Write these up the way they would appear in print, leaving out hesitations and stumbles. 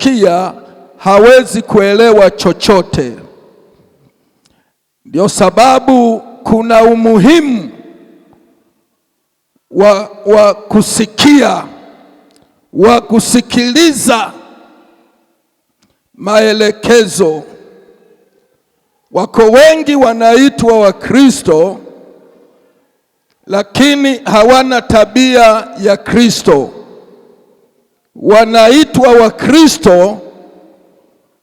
hajasikia hawezi kuelewa chochote. Ndio sababu kuna umuhimu wa kusikia, wa kusikiliza maelekezo. Wako wengi wanaitwa Wakristo lakini hawana tabia ya Kristo. Wanaitwa Wakristo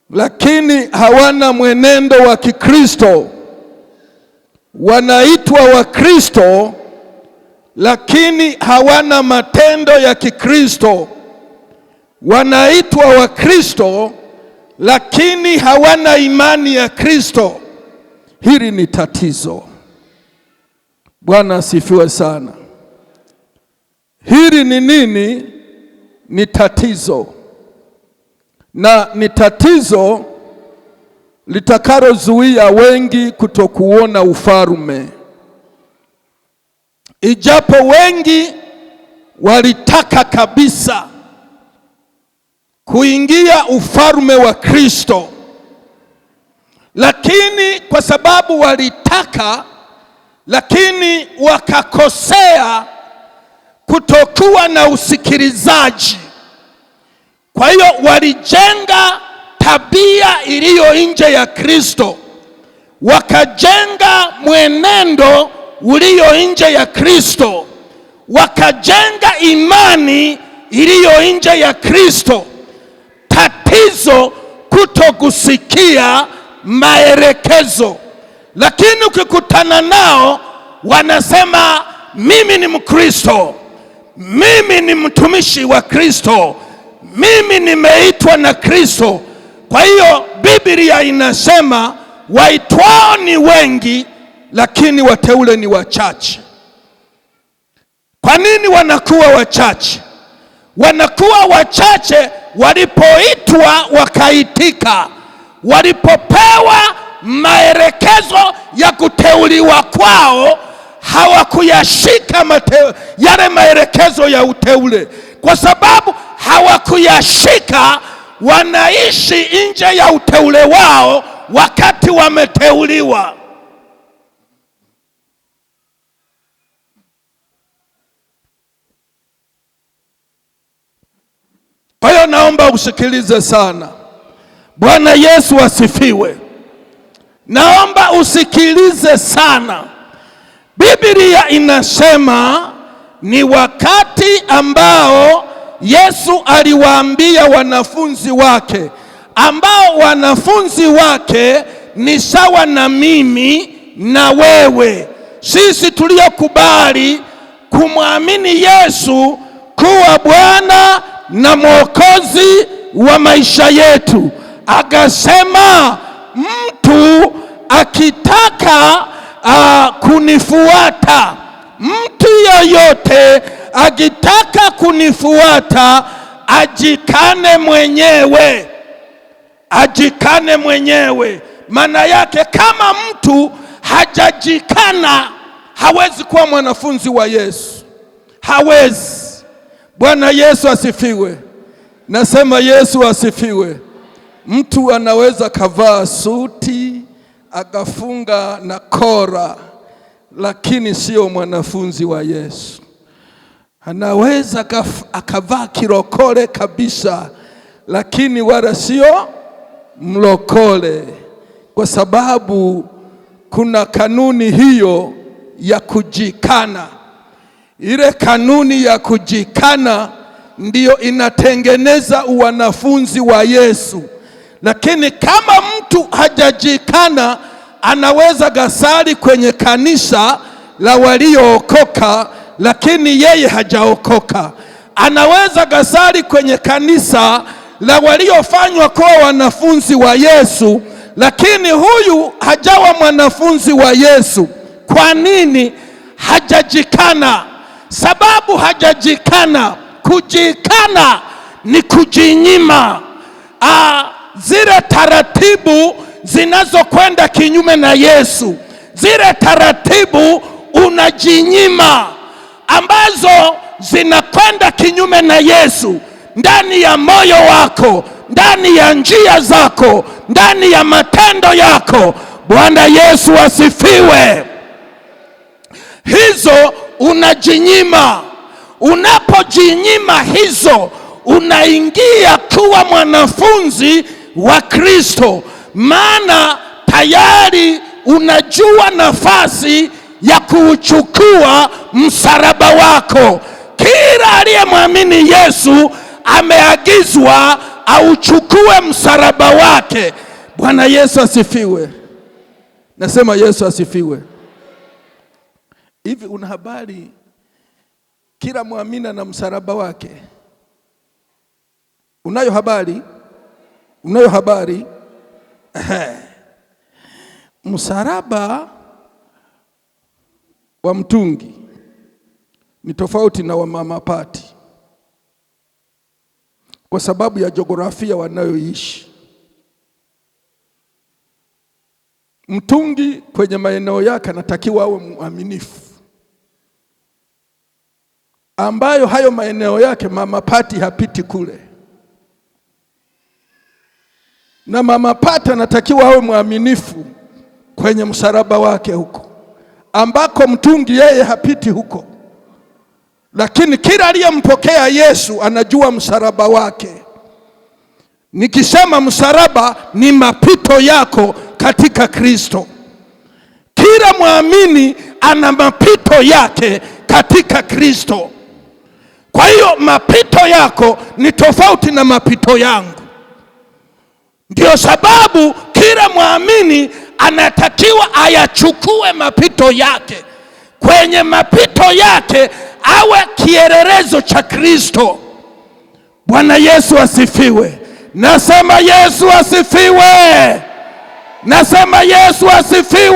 lakini hawana mwenendo wa Kikristo. Wanaitwa Wakristo lakini hawana matendo ya Kikristo. Wanaitwa Wakristo lakini hawana imani ya Kristo. Hili ni tatizo. Bwana asifiwe sana. Hili ni nini? Ni tatizo. Na ni tatizo litakalozuia wengi kutokuona ufalme. Ijapo wengi walitaka kabisa kuingia ufalme wa Kristo, lakini kwa sababu walitaka, lakini wakakosea kutokuwa na usikilizaji. Kwa hiyo walijenga tabia iliyo nje ya Kristo, wakajenga mwenendo ulio nje ya Kristo, wakajenga imani iliyo nje ya Kristo. Tatizo kutokusikia maelekezo. Lakini ukikutana nao wanasema mimi ni Mkristo, mimi ni mtumishi wa Kristo, mimi nimeitwa na Kristo. Kwa hiyo Biblia inasema waitwao ni wengi lakini wateule ni wachache. Kwa nini wanakuwa wachache? Wanakuwa wachache walipoitwa wakaitika, walipopewa maelekezo ya kuteuliwa kwao hawakuyashika yale maelekezo ya uteule. Kwa sababu hawakuyashika, wanaishi nje ya uteule wao wakati wameteuliwa. Kwa hiyo naomba usikilize sana. Bwana Yesu asifiwe. Naomba usikilize sana. Biblia inasema ni wakati ambao Yesu aliwaambia wanafunzi wake, ambao wanafunzi wake ni sawa na mimi na wewe. Sisi tuliokubali kumwamini Yesu kuwa Bwana na Mwokozi wa maisha yetu. Akasema mtu akitaka kunifuata, mtu yeyote akitaka kunifuata ajikane mwenyewe. Ajikane mwenyewe. Maana yake kama mtu hajajikana hawezi kuwa mwanafunzi wa Yesu. Hawezi. Bwana Yesu asifiwe. Nasema Yesu asifiwe. Mtu anaweza kavaa suti akafunga na kora, lakini sio mwanafunzi wa Yesu. Anaweza akavaa kirokole kabisa, lakini wala sio mlokole, kwa sababu kuna kanuni hiyo ya kujikana. Ile kanuni ya kujikana ndiyo inatengeneza uwanafunzi wa Yesu. Lakini kama mtu hajajikana, anaweza gasali kwenye kanisa la waliookoka, lakini yeye hajaokoka. Anaweza gasali kwenye kanisa la waliofanywa kuwa wanafunzi wa Yesu, lakini huyu hajawa mwanafunzi wa Yesu. Kwa nini? Hajajikana. Sababu hajajikana. Kujikana ni kujinyima zile taratibu zinazokwenda kinyume na Yesu. Zile taratibu unajinyima ambazo zinakwenda kinyume na Yesu ndani ya moyo wako. ndani ya njia zako, ndani ya matendo yako. Bwana Yesu asifiwe. Hizo unajinyima. Unapojinyima hizo, unaingia kuwa mwanafunzi wa Kristo, maana tayari unajua nafasi ya kuuchukua msalaba wako. Kila aliyemwamini Yesu ameagizwa auchukue msalaba wake. Bwana Yesu asifiwe. Nasema Yesu asifiwe. Hivi una habari kila muamini na msalaba wake? Unayo habari? Unayo habari? Msalaba wa mtungi ni tofauti na wa mama pati kwa sababu ya jiografia wanayoishi. Mtungi kwenye maeneo yake anatakiwa awe mwaminifu, ambayo hayo maeneo yake mama pati hapiti kule. Na mama pati anatakiwa awe mwaminifu kwenye msalaba wake huko, ambako mtungi yeye hapiti huko. Lakini kila aliyempokea Yesu anajua msalaba wake. Nikisema msalaba ni mapito yako katika Kristo. Kila muamini ana mapito yake katika Kristo. Kwa hiyo mapito yako ni tofauti na mapito yangu. Ndio sababu kila muamini anatakiwa ayachukue mapito yake. Kwenye mapito yake awe kielelezo cha Kristo. Bwana Yesu asifiwe. Nasema Yesu asifiwe. Nasema Yesu asifiwe.